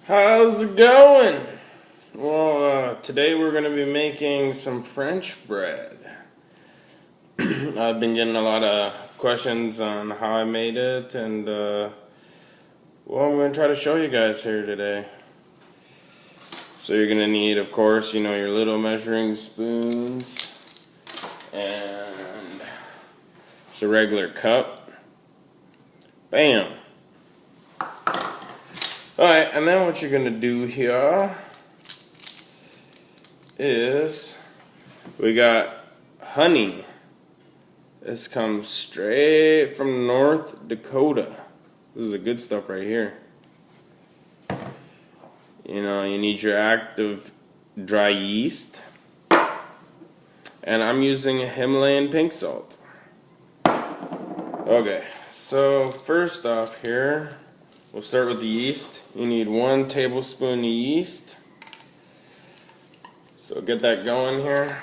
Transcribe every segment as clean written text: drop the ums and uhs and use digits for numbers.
How's it going? Well, today we're going to be making some French bread. I've been getting a lot of questions on how I made it, and well, I'm going to try to show you guys here today. So you're going to need, of course, your little measuring spoons, and just a regular cup. Bam! Alright, and then what you're going to do here is we got honey. This comes straight from North Dakota. This is the good stuff right here. You need your active dry yeast. And I'm using Himalayan pink salt. Okay, so first off here, we'll start with the yeast. You need 1 tablespoon of yeast. So get that going here.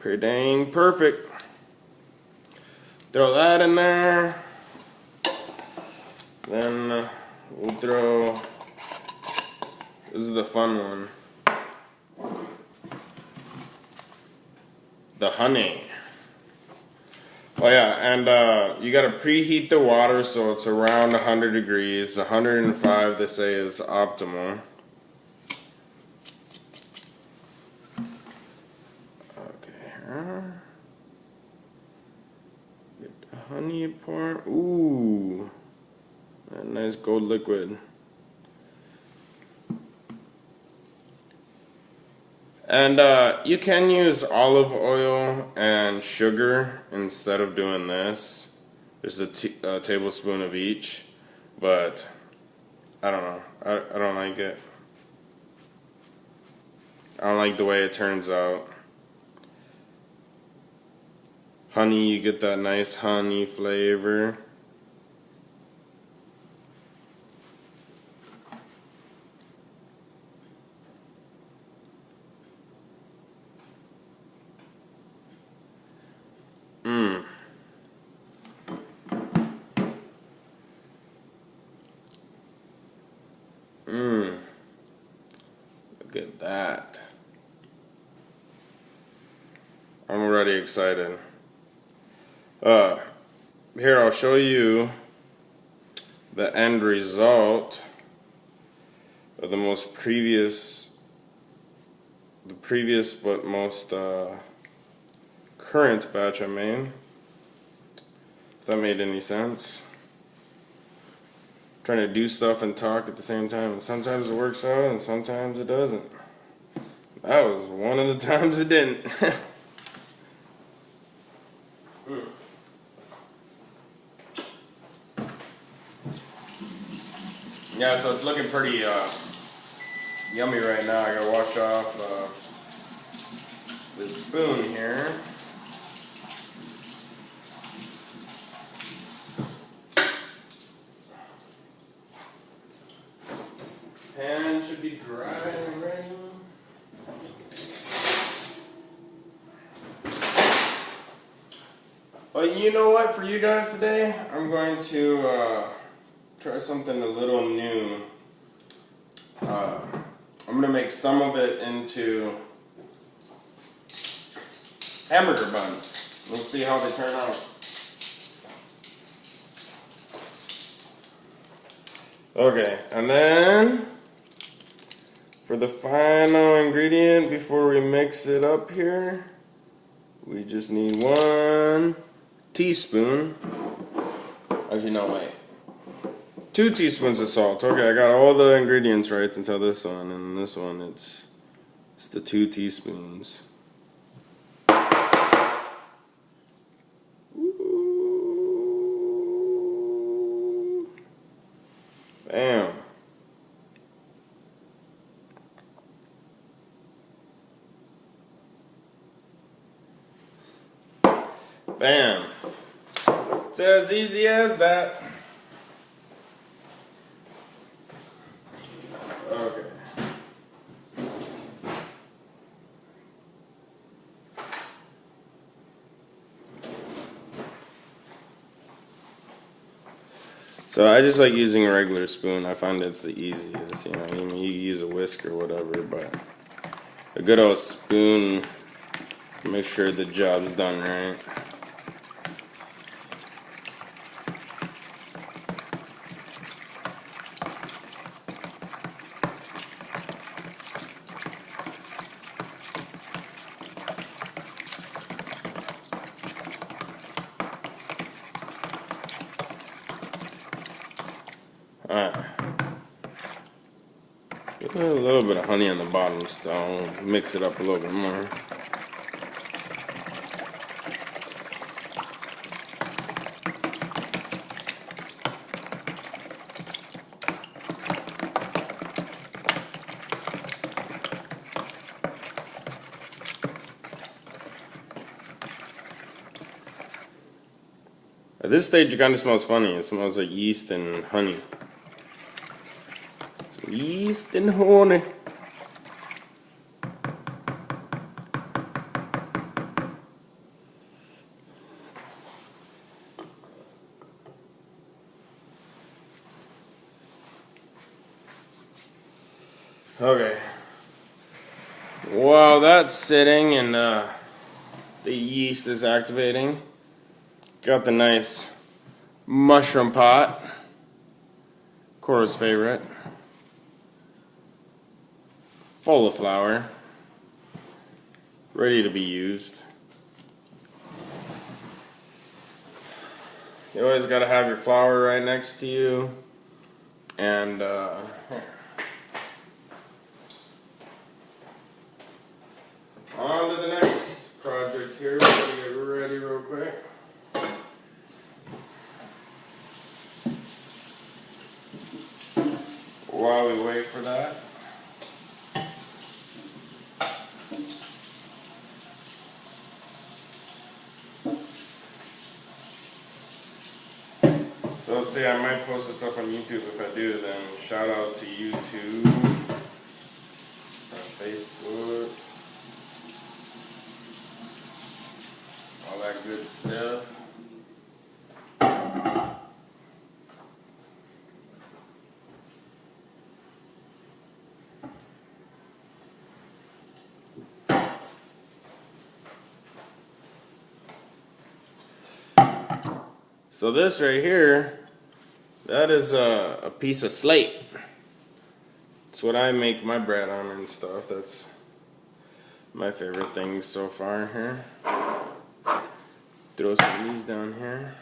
Pretty dang perfect. Throw that in there. Then we'll throw, this is the fun one, the honey. Oh yeah, and you gotta preheat the water so it's around 100 degrees. 105 they say is optimal. Okay, get the honey part. Ooh, that nice gold liquid. And you can use olive oil and sugar instead of doing this. Just a tablespoon of each, but I don't know. I don't like it. I don't like the way it turns out. Honey, you get that nice honey flavor. Look at that. I'm already excited. Here, I'll show you the end result of the previous but most current batch I made. If that made any sense. Trying to do stuff and talk at the same time, and sometimes it works out and sometimes it doesn't. That was one of the times it didn't. Yeah, so it's looking pretty yummy right now. I gotta wash off this spoon here. Pan should be dry and ready. But you know what? For you guys today, I'm going to try something a little new. I'm going to make some of it into hamburger buns. We'll see how they turn out. Okay, and then for the final ingredient before we mix it up here, we just need 1 teaspoon. Actually, no, wait. 2 teaspoons of salt. Okay, I got all the ingredients right until this one, and this one it's the 2 teaspoons. Ooh. Bam. Bam. It's as easy as that. So I just like using a regular spoon. I find it's the easiest. You know, I mean, you use a whisk or whatever, but a good old spoon, make sure the job's done right. Alright. A little bit of honey on the bottom still. Mix it up a little bit more. At this stage, it kind of smells funny. It smells like yeast and honey. So yeast and honey. Okay. While that's sitting and the yeast is activating, got the nice mushroom pot, Cora's favorite, full of flour, ready to be used. You always got to have your flour right next to you, and on to the next project here. Let me get ready real quick. While we wait for that, so see, I might post this up on YouTube. If I do, then shout out to YouTube, Facebook, all that good stuff. So this right here, that is a piece of slate. It's what I make my bread on and stuff. That's my favorite thing so far here. Throw some of these down here.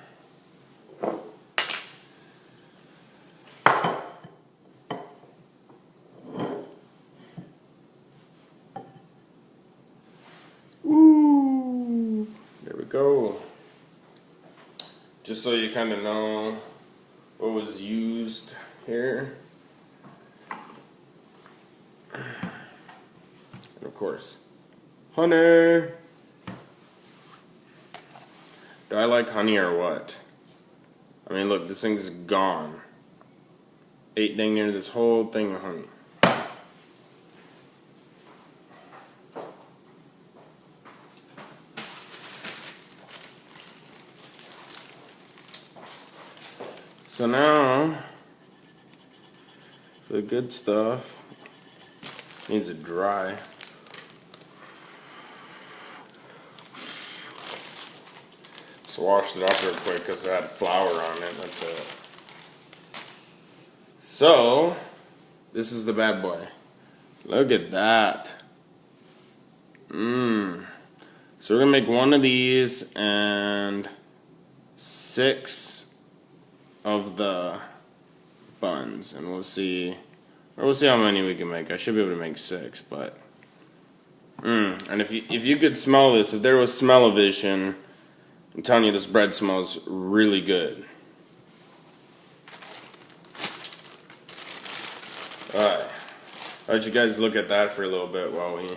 Ooh, there we go. Just so you kind of know what was used here. And of course, honey. Do I like honey or what? I mean, look, this thing's gone. Ate dang near this whole thing of honey. So now, for the good stuff, needs to dry. So washed it off real quick because it had flour on it, that's it. So, this is the bad boy. Look at that. So we're going to make one of these and 6 of the buns, and we'll see how many we can make. I should be able to make 6, but and if you could smell this, if there was smell-o-vision, I'm telling you, this bread smells really good. Alright, I'll let you guys look at that for a little bit while we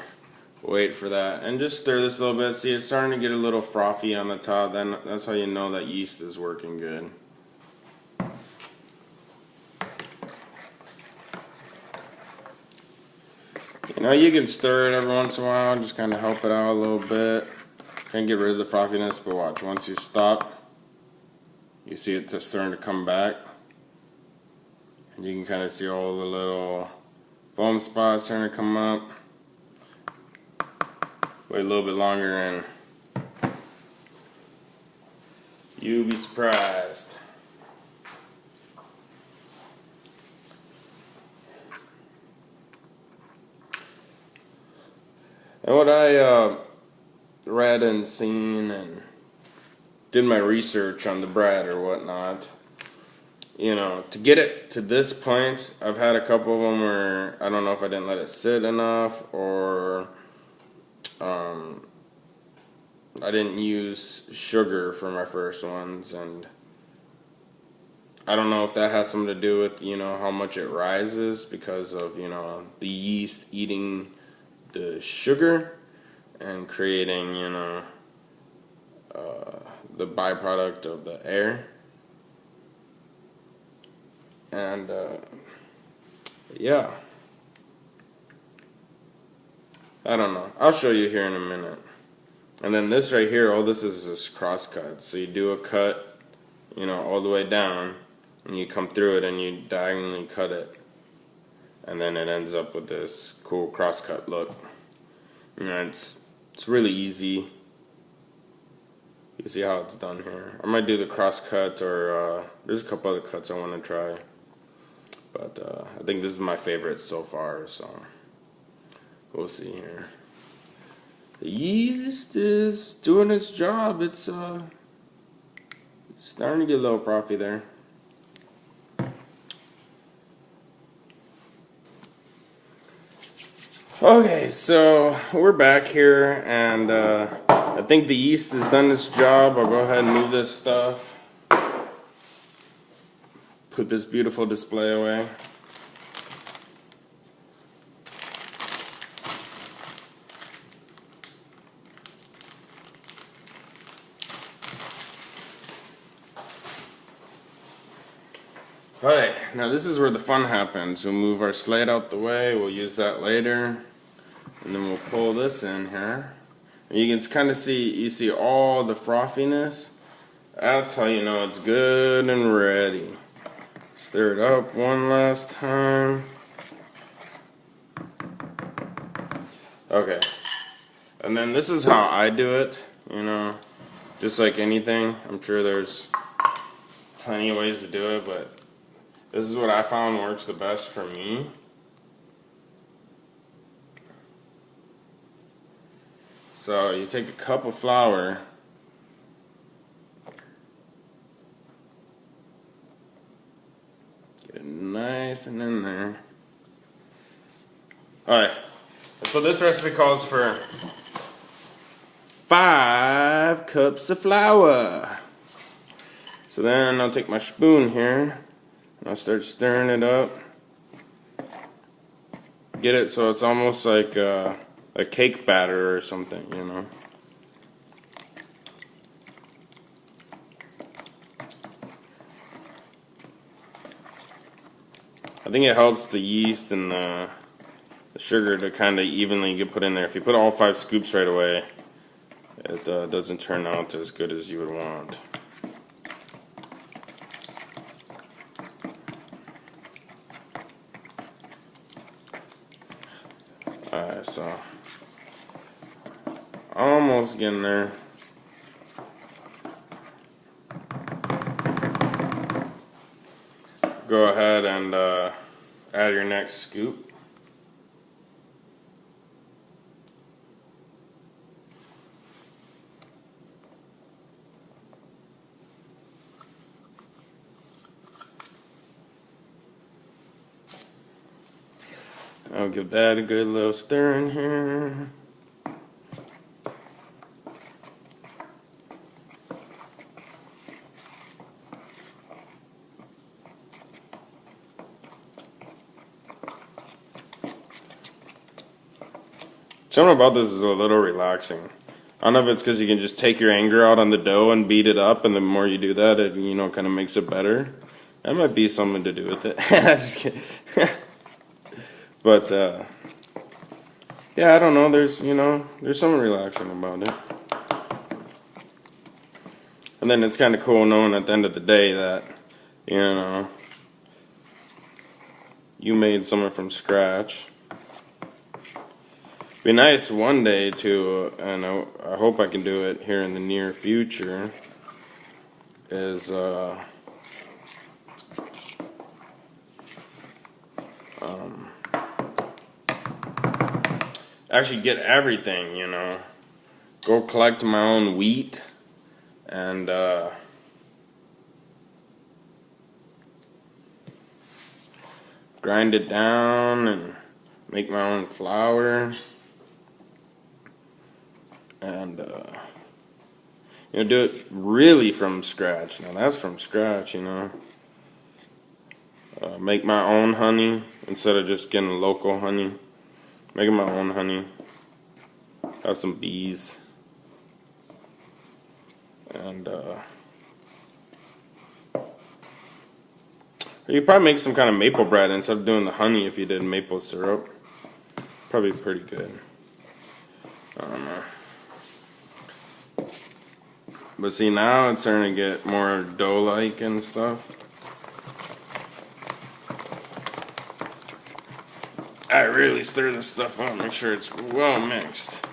wait for that, and just stir this a little bit. See, it's starting to get a little frothy on the top. Then that's how you know that yeast is working good. You know, you can stir it every once in a while, just kind of help it out a little bit. Can't get rid of the frothiness, but watch, once you stop, you see it just starting to come back. You can kind of see all the little foam spots starting to come up. Wait a little bit longer and you'll be surprised. And what I read and seen and did my research on the bread or whatnot, you know, to get it to this point, I've had a couple of them where I don't know if I didn't let it sit enough or I didn't use sugar for my first ones, and I don't know if that has something to do with, you know, how much it rises because of, you know, the yeast eating the sugar and creating, you know, the byproduct of the air. And yeah, I don't know. I'll show you here in a minute. And then this right here, all this is this cross cut. So you do a cut, you know, all the way down, and you come through it and you diagonally cut it, and then it ends up with this cool cross cut look. You know, it's really easy. You see how it's done here. I might do the cross cut, or there's a couple other cuts I want to try, but I think this is my favorite so far. So we'll see here. The yeast is doing its job. It's starting to get a little frothy there. Okay, so we're back here, and I think the yeast has done its job. I'll go ahead and move this stuff. Put this beautiful display away. Alright, now this is where the fun happens. We'll move our slate out the way, we'll use that later, and then we'll pull this in here. And you can kind of see, you see all the frothiness. That's how you know it's good and ready. Stir it up one last time. Okay, and then this is how I do it, you know, just like anything. I'm sure there's plenty of ways to do it, but this is what I found works the best for me. So you take a cup of flour, get it nice and in there. Alright, so this recipe calls for 5 cups of flour. So then I'll take my spoon here, and I'll start stirring it up. Get it so it's almost like a cake batter or something, you know. I think it helps the yeast and the sugar to kind of evenly get put in there. If you put all 5 scoops right away, it doesn't turn out as good as you would want. Alright, so almost getting there. Go ahead and add your next scoop. I'll give that a good little stir in here. Something about this is a little relaxing. I don't know if it's because you can just take your anger out on the dough and beat it up, and the more you do that, it, you know, kind of makes it better. That might be something to do with it. Just kidding. But yeah, I don't know. There's, you know, there's something relaxing about it. And then it's kind of cool knowing at the end of the day that, you know, you made something from scratch. Be nice one day to, and I hope I can do it here in the near future, is actually get everything, you know. Go collect my own wheat and grind it down and make my own flour and you know, do it really from scratch. Now that's from scratch, you know. Make my own honey instead of just getting local honey. Making my own honey. Have some bees. And you probably make some kind of maple bread instead of doing the honey if you did maple syrup. Probably pretty good. I don't know. But see, now it's starting to get more dough-like and stuff. I really stir this stuff up, make sure it's well mixed.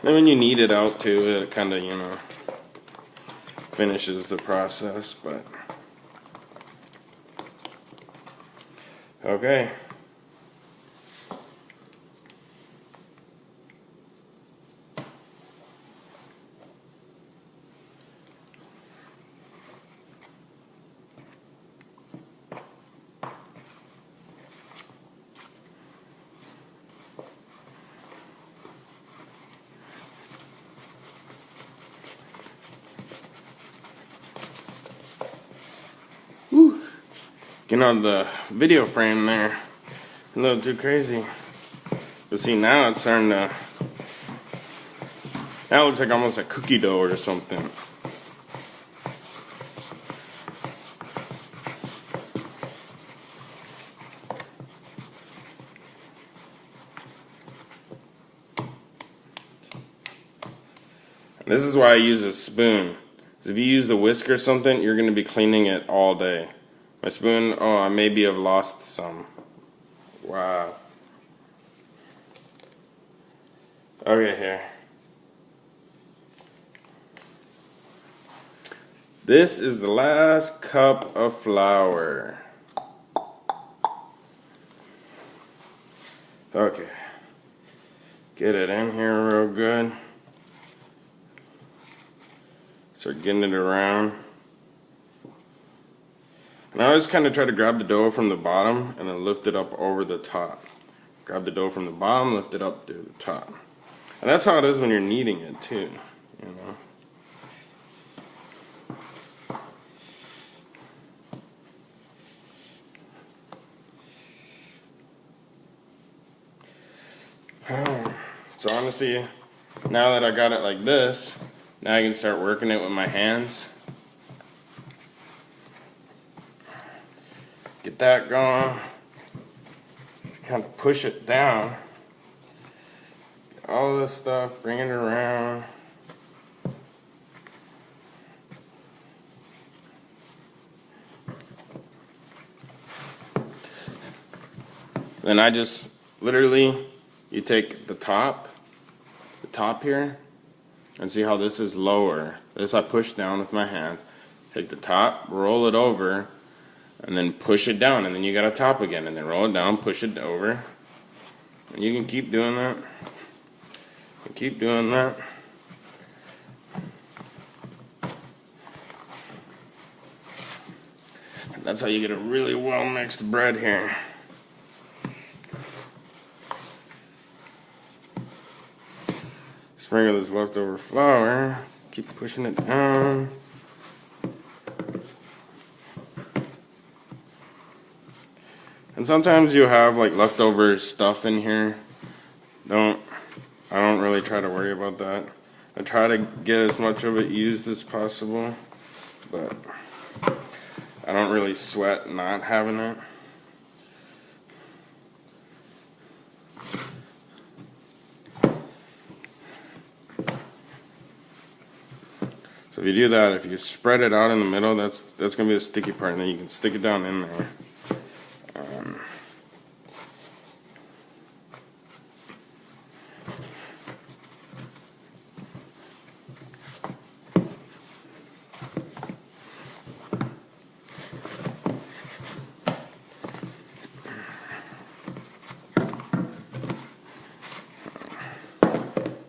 Then when you knead it out too, it kind of, you know, finishes the process, but okay. Getting on the video frame there, a little too crazy. But see, now it's starting to, now it looks like almost a cookie dough or something. And this is why I use a spoon. Because if you use the whisk or something, you're going to be cleaning it all day. My spoon, oh, I maybe have lost some. Wow. Okay, here. This is the last cup of flour. Okay. Get it in here real good. Start getting it around. And I always kind of try to grab the dough from the bottom and then lift it up over the top. Grab the dough from the bottom, lift it up to the top. And that's how it is when you're kneading it too, you know. So honestly, now that I got it like this, now I can start working it with my hands. Get that going. Just kind of push it down. Get all this stuff, bring it around. Then I just literally, you take the top here, and see how this is lower. This I push down with my hands. Take the top, roll it over, and then push it down, and then you got a top again, and then roll it down, push it over, and you can keep doing that. Keep doing that. That's how you get a really well mixed bread here. Sprinkle this leftover flour, keep pushing it down. And sometimes you have like leftover stuff in here. I don't really try to worry about that. I try to get as much of it used as possible, but I don't really sweat not having it. So if you do that, if you spread it out in the middle, that's going to be the sticky part, and then you can stick it down in there.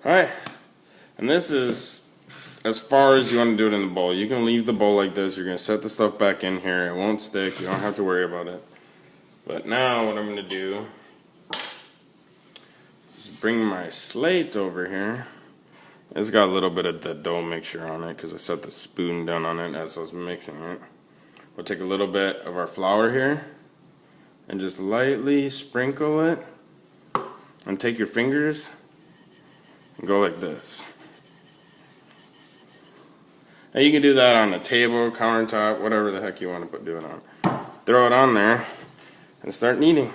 Alright, and this is as far as you want to do it in the bowl. You can leave the bowl like this. You're going to set the stuff back in here. It won't stick. You don't have to worry about it. But now what I'm going to do is bring my slate over here. It's got a little bit of the dough mixture on it because I set the spoon down on it as I was mixing it. We'll take a little bit of our flour here and just lightly sprinkle it, and take your fingers and go like this. Now you can do that on a table, countertop, whatever the heck you want to do it on. Throw it on there and start kneading.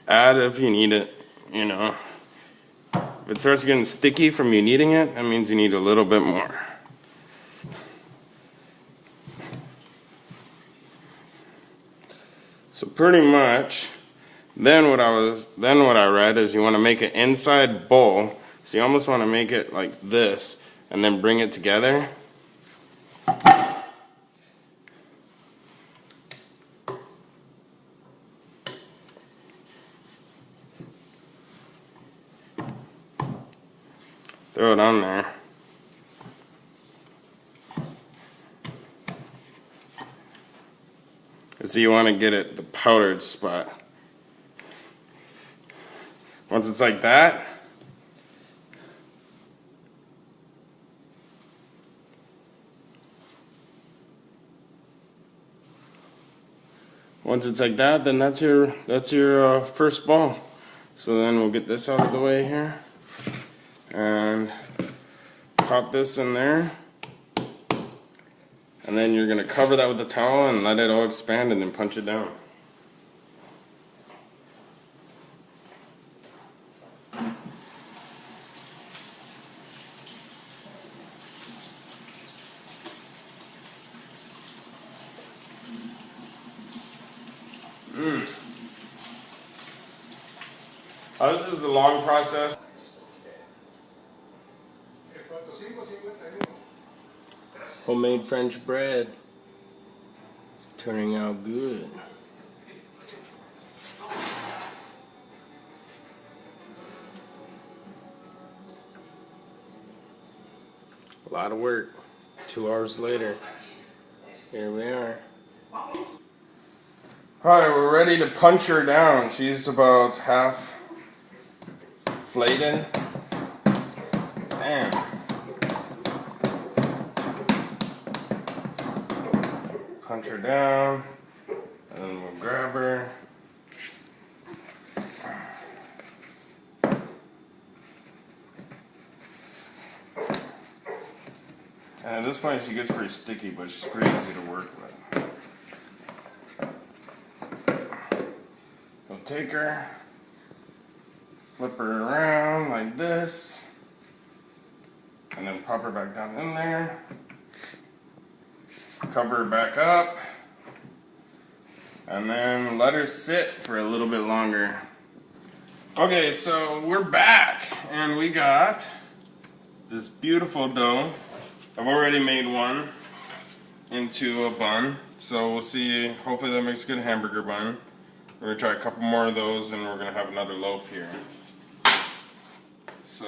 Add if you need it, you know. If it starts getting sticky from you kneading it, that means you need a little bit more. So pretty much, then what I read is you want to make an inside bowl. So you almost want to make it like this, and then bring it together. Throw it on there. So you want to get it the powdered spot. Once it's like that, then that's your first ball. So then we'll get this out of the way here. And pop this in there, and then you're going to cover that with a towel and let it all expand, and then punch it down. This is the long process. Homemade French bread. It's turning out good. A lot of work. 2 hours later, here we are. Alright, we're ready to punch her down. She's about half flated. Damn. Punch her down, and then we'll grab her. And at this point she gets pretty sticky, but she's pretty easy to work with. We'll take her, flip her around like this, and then pop her back down in there. Cover her back up, and then let her sit for a little bit longer. Okay, so we're back, and we got this beautiful dough. I've already made one into a bun, so we'll see. Hopefully that makes a good hamburger bun. We're gonna try a couple more of those, and we're gonna have another loaf here. So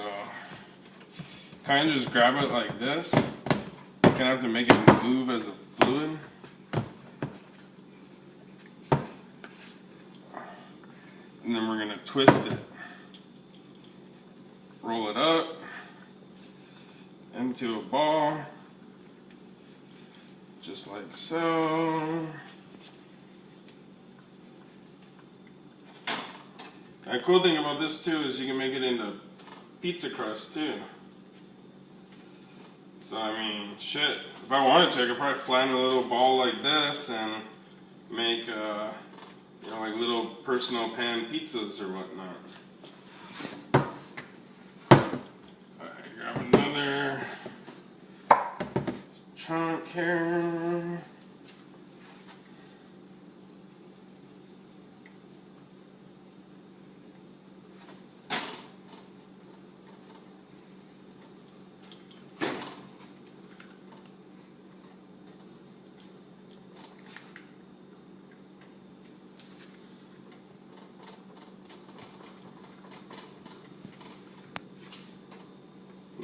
kind of just grab it like this. You're gonna have to make it move as a fluid. And then we're gonna twist it. Roll it up into a ball. Just like so. And the cool thing about this too is you can make it into pizza crust too. So I mean, shit, if I wanted to, I could probably flatten a little ball like this and make, you know, like little personal pan pizzas or whatnot. Alright, grab another chunk here.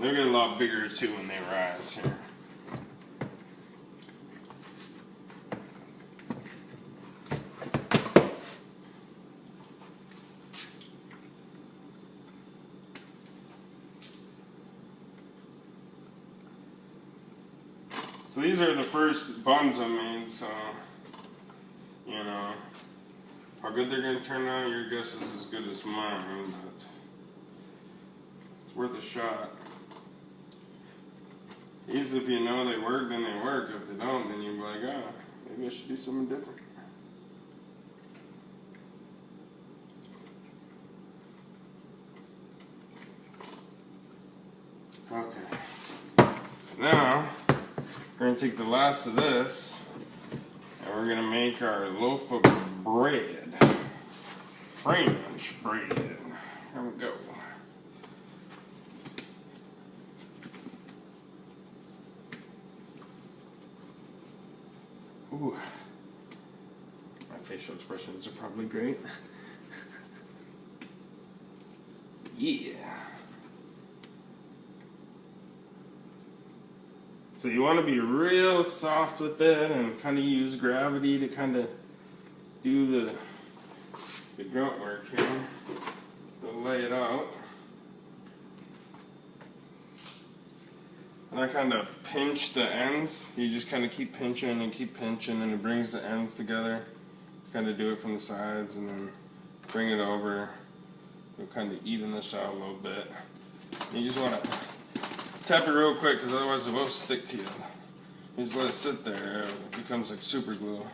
They'll get a lot bigger too when they rise here. So these are the first buns I made, so, you know, how good they're going to turn out, your guess is as good as mine, but it's worth a shot. These, if you know they work, then they work. If they don't, then you'll be like, oh, maybe I should do something different. Okay. Now, we're going to take the last of this, and we're going to make our loaf of bread. French bread. Here we go. Ooh. My facial expressions are probably great. Yeah. So you want to be real soft with it and kind of use gravity to kind of do the grunt work here. To lay it out. And I kind of pinch the ends. You just kind of keep pinching and it brings the ends together. Kind of do it from the sides and then bring it over. You'll kind of even this out a little bit. And you just want to tap it real quick because otherwise it will stick to you. You just let it sit there. It becomes like super glue.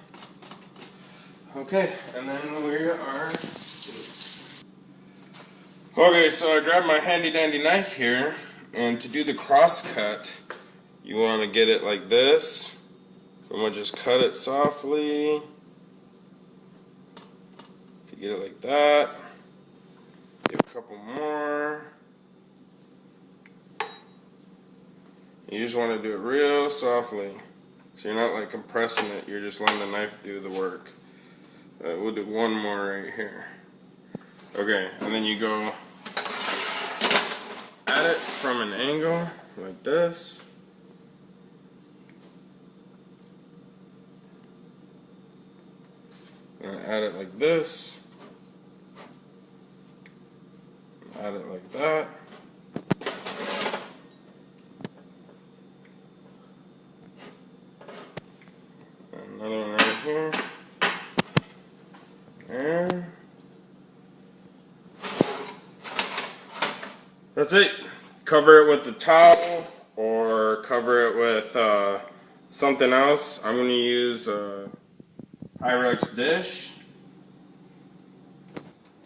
Okay, and then we are... Okay, so I grabbed my handy dandy knife here. And to do the cross cut, you want to get it like this. I'm going to just cut it softly. To get it like that. Do a couple more. You just want to do it real softly. So you're not like compressing it, you're just letting the knife do the work. We'll do one more right here. Okay, and then you go at it from an angle like this. And add it like this. Add it like that. Another one right here. And that's it. Cover it with the towel or cover it with something else. I'm going to use a Pyrex dish.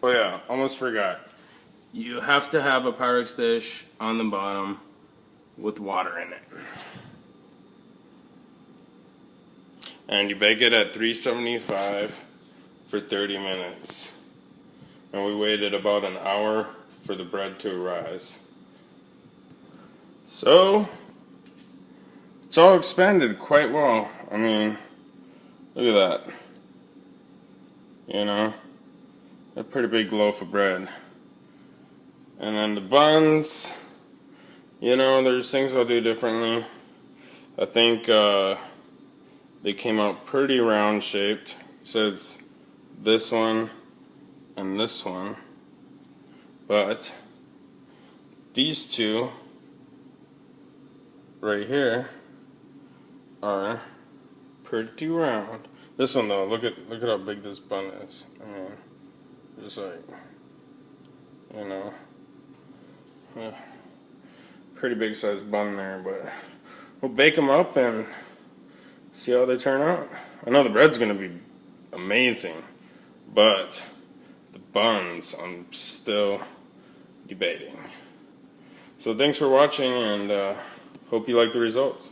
Oh yeah, almost forgot. You have to have a Pyrex dish on the bottom with water in it. And you bake it at 375 for 30 minutes. And we waited about an hour for the bread to rise. So, it's all expanded quite well. I mean, look at that. You know, a pretty big loaf of bread. And then the buns, you know, there's things I'll do differently. I think they came out pretty round shaped. So it's this one and this one. But these two right here are pretty round. This one though, look at how big this bun is. I mean, just like, you know, pretty big sized bun there. But we'll bake them up and see how they turn out. I know the bread's gonna be amazing, but the buns I'm still debating. So thanks for watching, and hope you like the results.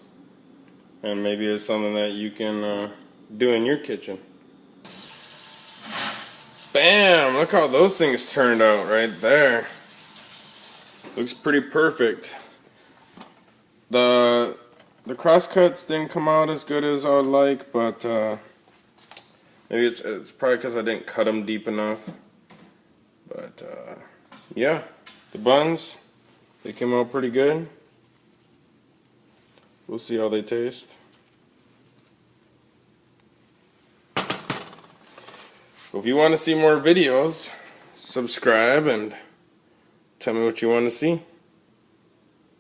And maybe it's something that you can do in your kitchen. Bam! Look how those things turned out right there. Looks pretty perfect. The cross cuts didn't come out as good as I would like, but maybe it's probably because I didn't cut them deep enough. But yeah, the buns, they came out pretty good. We'll see how they taste. If you want to see more videos, subscribe and tell me what you want to see.